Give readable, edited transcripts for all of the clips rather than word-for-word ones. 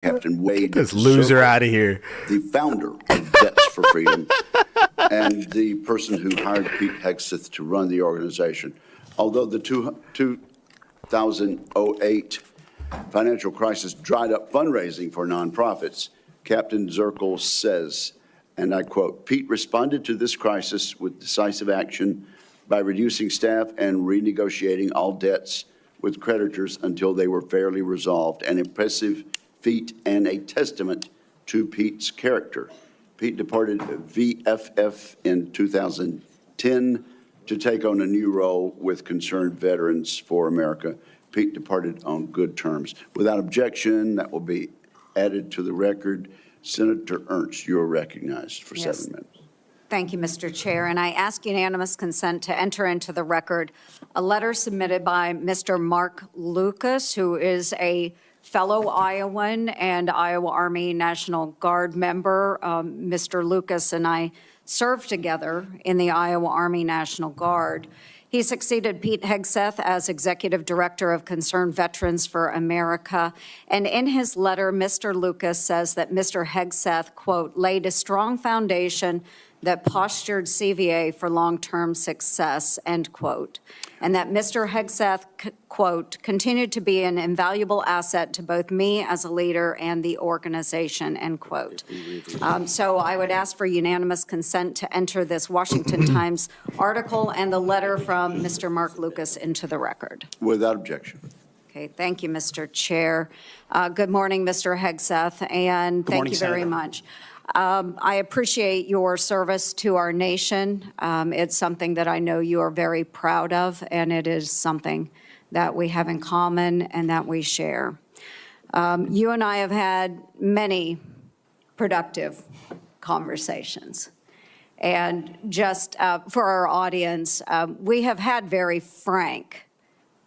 Captain Wade. Get this loser Circle, out of here. the founder of Vets for Freedom, and the person who hired Pete Hegseth to run the organization. Although the 2008 financial crisis dried up fundraising for nonprofits, Captain Zirkle says, and I quote, "Pete responded to this crisis with decisive action by reducing staff and renegotiating all debts with creditors until they were fairly resolved, an impressive feat and a testament to Pete's character." Pete departed VFF in 2010 to take on a new role with Concerned Veterans for America. Pete departed on good terms. Without objection, that will be added to the record. Senator Ernst, you're recognized for 7 minutes. Thank you, Mr. Chair. And I ask unanimous consent to enter into the record a letter submitted by Mr. Mark Lucas, who is a fellow Iowan and Iowa Army National Guard member. Mr. Lucas and I served together in the Iowa Army National Guard. He succeeded Pete Hegseth as Executive Director of Concerned Veterans for America. And in his letter, Mr. Lucas says that Mr. Hegseth, quote, laid a strong foundation that postured CVA for long-term success, end quote. And that Mr. Hegseth, quote, continued to be an invaluable asset to both me as a leader and the organization, end quote. So I would ask for unanimous consent to enter this Washington Times article and the letter from Mr. Mark Lucas into the record. Without objection. Okay, thank you, Mr. Chair. Good morning, Mr. Hegseth, and thank you very much. I appreciate your service to our nation. It's something that I know you are very proud of, and it is something that we have in common and that we share. You and I have had many productive conversations. And just for our audience, we have had very frank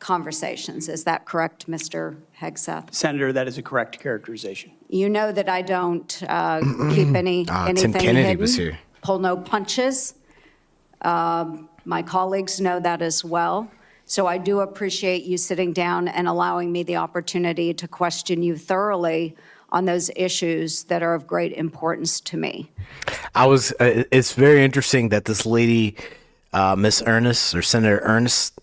conversations. Is that correct, Mr. Hegseth? Senator, that is a correct characterization. You know that I don't keep anything Tim Kennedy hidden, was here. pull no punches. My colleagues know that as well. So I do appreciate you sitting down and allowing me the opportunity to question you thoroughly on those issues that are of great importance to me. It's very interesting that this lady, Miss Ernst or Senator Ernst,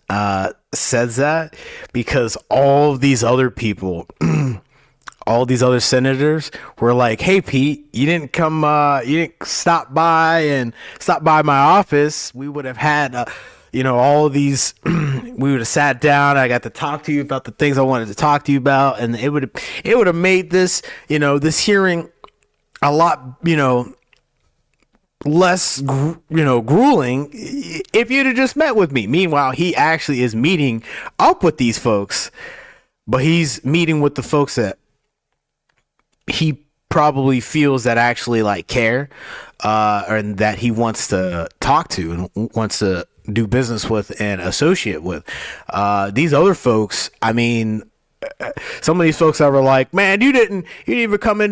says that, because all of these other people, all these other senators were like, "Hey, Pete, you didn't stop by my office. We would have had, all of these, we would have sat down. I got to talk to you about the things I wanted to talk to you about. And it would have made this, this hearing a lot, less, grueling if you'd have just met with me." Meanwhile, he actually is meeting up with these folks, but he's meeting with the folks that he probably feels that actually care, and that he wants to talk to and wants to do business with and associate with. These other folks, I mean, some of these folks that were like, "Man, you didn't even come in,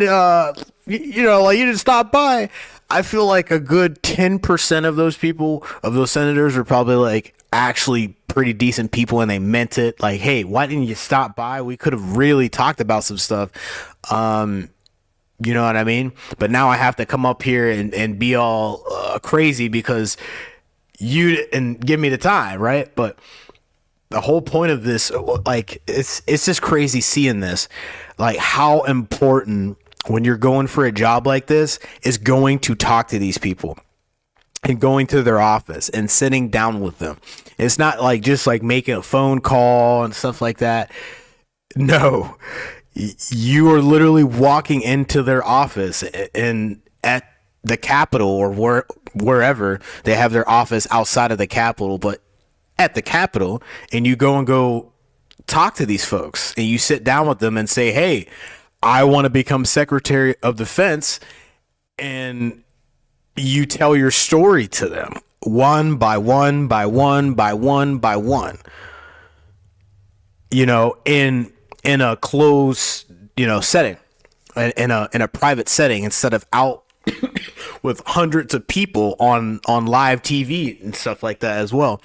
you didn't stop by." I feel like a good 10% of those people, of those senators, are probably actually pretty decent people, and they meant it. Like, "Hey, why didn't you stop by? We could have really talked about some stuff." You know what I mean? But now I have to come up here and be all crazy because you didn't give me the time, right? But the whole point of this, it's just crazy seeing this, how important, when you're going for a job like this, is going to talk to these people and going to their office and sitting down with them. It's not just making a phone call and stuff like that. No, you are literally walking into their office, and at the Capitol or wherever they have their office outside of the Capitol, but at the Capitol, and you go talk to these folks and you sit down with them and say, "Hey, I want to become Secretary of Defense," and you tell your story to them one by one by one by one by one, in a closed, setting, in a private setting, instead of out with hundreds of people on live TV and stuff like that as well.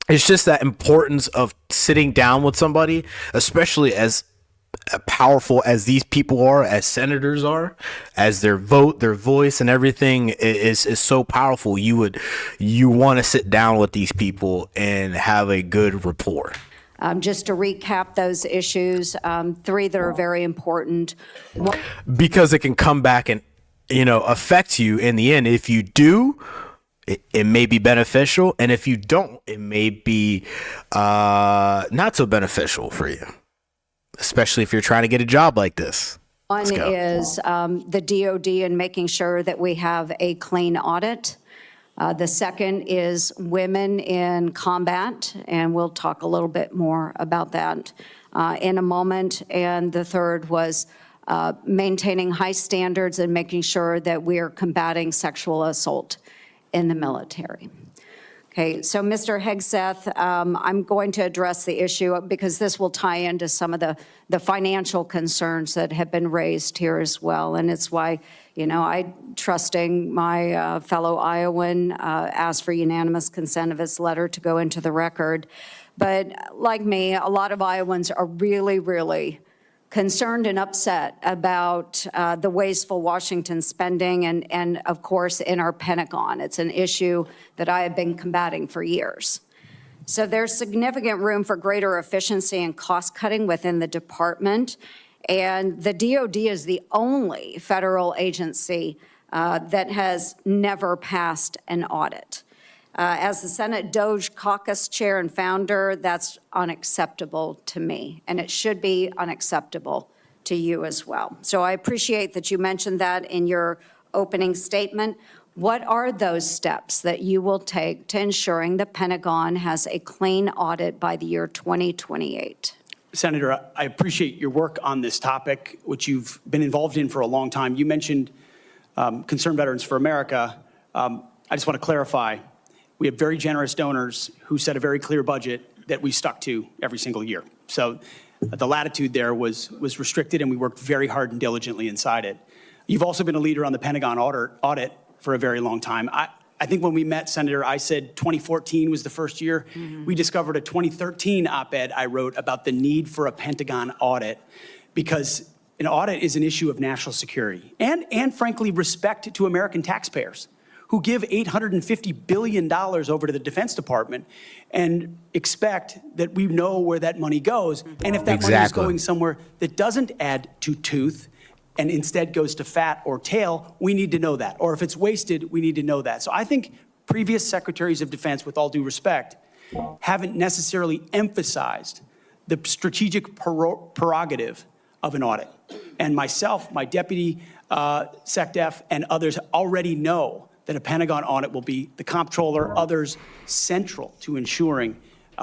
It's just that importance of sitting down with somebody, especially as powerful as these people are, as senators are, as their vote, their voice and everything is so powerful, you want to sit down with these people and have a good rapport. Just to recap those issues, three that are very important. Because it can come back and, affect you in the end. If you do, it may be beneficial. And if you don't, it may be not so beneficial for you, especially if you're trying to get a job like this. One is the DOD and making sure that we have a clean audit. The second is women in combat, and we'll talk a little bit more about that in a moment. And the third was maintaining high standards and making sure that we are combating sexual assault in the military. Okay, so Mr. Hegseth, I'm going to address the issue because this will tie into some of the financial concerns that have been raised here as well. And it's why, I, trusting my fellow Iowan, asked for unanimous consent of his letter to go into the record. But like me, a lot of Iowans are really, really concerned and upset about the wasteful Washington spending and, of course, in our Pentagon. It's an issue that I have been combating for years. So there's significant room for greater efficiency and cost cutting within the department. And the DOD is the only federal agency that has never passed an audit. As the Senate DOJ caucus chair and founder, that's unacceptable to me, and it should be unacceptable to you as well. So I appreciate that you mentioned that in your opening statement. What are those steps that you will take to ensuring the Pentagon has a clean audit by the year 2028? Senator, I appreciate your work on this topic, which you've been involved in for a long time. You mentioned Concerned Veterans for America. I just want to clarify. We have very generous donors who set a very clear budget that we stuck to every single year. So the latitude there was restricted, and we worked very hard and diligently inside it. You've also been a leader on the Pentagon audit for a very long time. I think when we met, Senator, I said 2014 was the first year. Mm-hmm. We discovered a 2013 op-ed I wrote about the need for a Pentagon audit because an audit is an issue of national security and frankly, respect to American taxpayers who give $850 billion over to the Defense Department and expect that we know where that money goes. And if that money is going somewhere that doesn't add to tooth and instead goes to fat or tail, we need to know that. Or if it's wasted, we need to know that. So I think previous secretaries of defense, with all due respect, haven't necessarily emphasized the strategic prerogative of an audit. And myself, my deputy SecDef, and others already know that a Pentagon audit will be the comptroller, others central to ensuring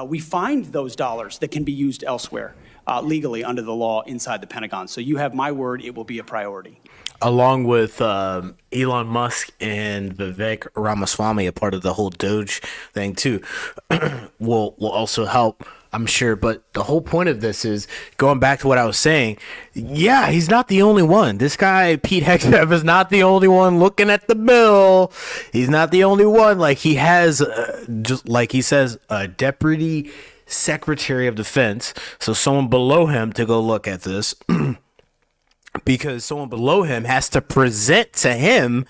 we find those dollars that can be used elsewhere legally under the law inside the Pentagon. So you have my word, it will be a priority. Along with Elon Musk and Vivek Ramaswamy, a part of the whole Doge thing too, will also help, I'm sure. But the whole point of this is going back to what I was saying. Yeah, he's not the only one. This guy, Pete Hegseth, is not the only one looking at the bill. He's not the only one. Like he has, just like he says, a deputy secretary of defense. So someone below him to go look at this. Because someone below him has to present to him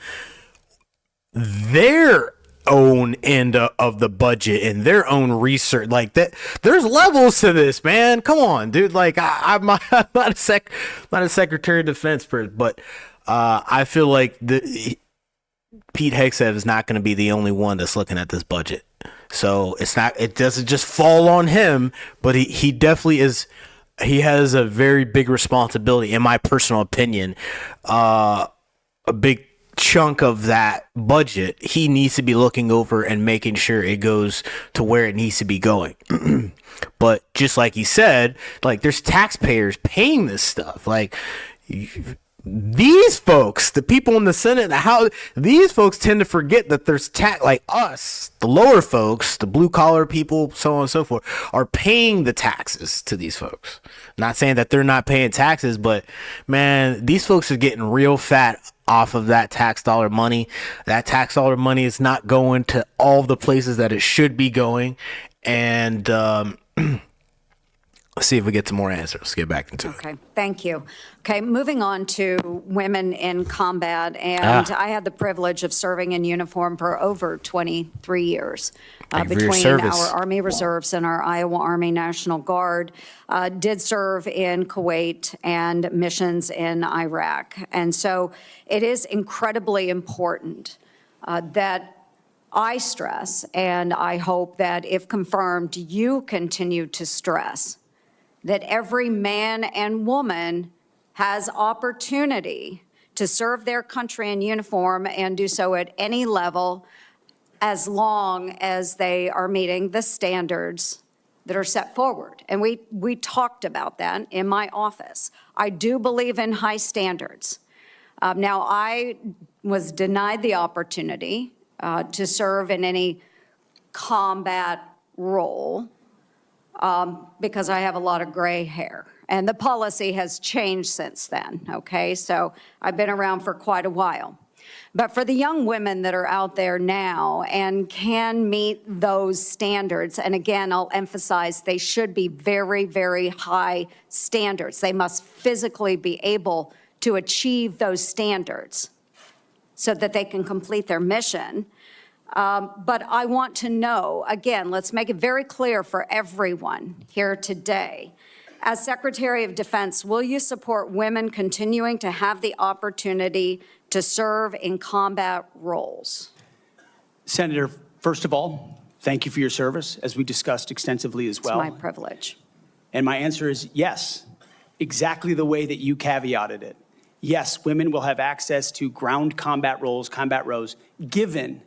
their own end of the budget and their own research. Like that, there's levels to this, man. Come on, dude. Like I'm not a secretary of defense person, but I feel like Pete Hegseth is not going to be the only one that's looking at this budget. So it doesn't just fall on him, but he definitely is. He has a very big responsibility, in my personal opinion. A big chunk of that budget, he needs to be looking over and making sure it goes to where it needs to be going. But just like he said, like there's taxpayers paying this stuff. Like these folks, the people in the Senate, the House, these folks tend to forget that there's like us, the lower folks, the blue collar people, so on and so forth, are paying the taxes to these folks. Not saying that they're not paying taxes, but man, these folks are getting real fat off of that tax dollar money. That tax dollar money is not going to all the places that it should be going. And Let's see if we get some more answers. Let's get back into it. Okay, thank you. Okay, moving on to women in combat, and I had the privilege of serving in uniform for over 23 years. Thank you for your Between service. our Army Reserves and our Iowa Army National Guard, did serve in Kuwait and missions in Iraq. And so it is incredibly important that I stress, and I hope that if confirmed, you continue to stress, that every man and woman has opportunity to serve their country in uniform and do so at any level as long as they are meeting the standards that are set forward. And we talked about that in my office. I do believe in high standards. Now, I was denied the opportunity to serve in any combat role because I have a lot of gray hair. And the policy has changed since then, okay? So I've been around for quite a while. But for the young women that are out there now and can meet those standards, and again, I'll emphasize they should be very, very high standards. They must physically be able to achieve those standards so that they can complete their mission. But I want to know, again, let's make it very clear for everyone here today. As Secretary of Defense, will you support women continuing to have the opportunity to serve in combat roles? Senator, first of all, thank you for your service, as we discussed extensively as well. It's my privilege. And my answer is yes, exactly the way that you caveated it. Yes, women will have access to ground combat roles, given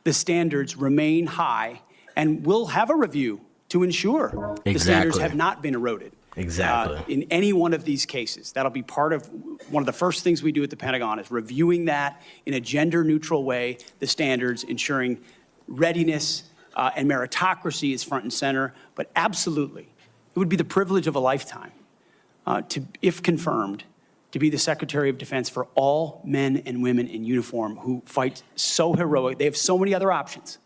the standards remain high, and we'll have a review to ensure the standards have not been eroded. Exactly. In any one of these cases. That'll be part of one of the first things we do at the Pentagon is reviewing that in a gender-neutral way, the standards, ensuring readiness and meritocracy is front and center. But absolutely, it would be the privilege of a lifetime to, if confirmed, to be the Secretary of Defense for all men and women in uniform who fight so heroic. They have so many other options.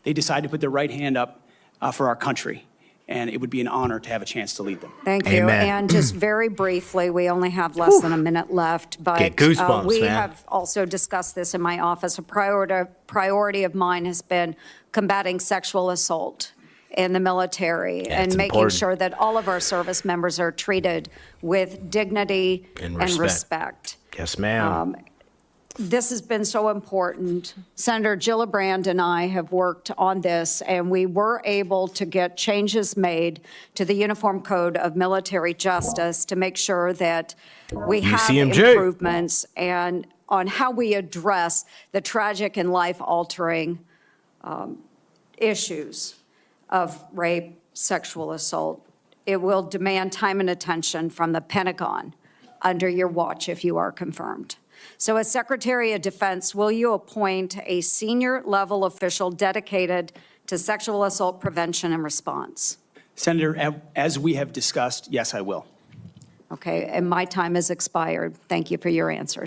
They decide to put their right hand up for our country. And it would be an honor to have a chance to lead them. Thank you. Amen. And just very briefly, we only have less than a minute left, but Get goosebumps, we man. have also discussed this in my office. A priority of mine has been combating sexual assault in the military Yeah, and it's making important. sure that all of our service members are treated with dignity And and respect. respect. Yes, ma'am. This has been so important. Senator Gillibrand and I have worked on this, and we were able to get changes made to the Uniform Code of Military Justice to make sure that we have UCMJ. improvements and on how we address the tragic and life-altering issues of rape, sexual assault. It will demand time and attention from the Pentagon under your watch if you are confirmed. So as Secretary of Defense, will you appoint a senior level official dedicated to sexual assault prevention and response? Senator, as we have discussed, yes, I will. Okay, and my time has expired. Thank you for your answers.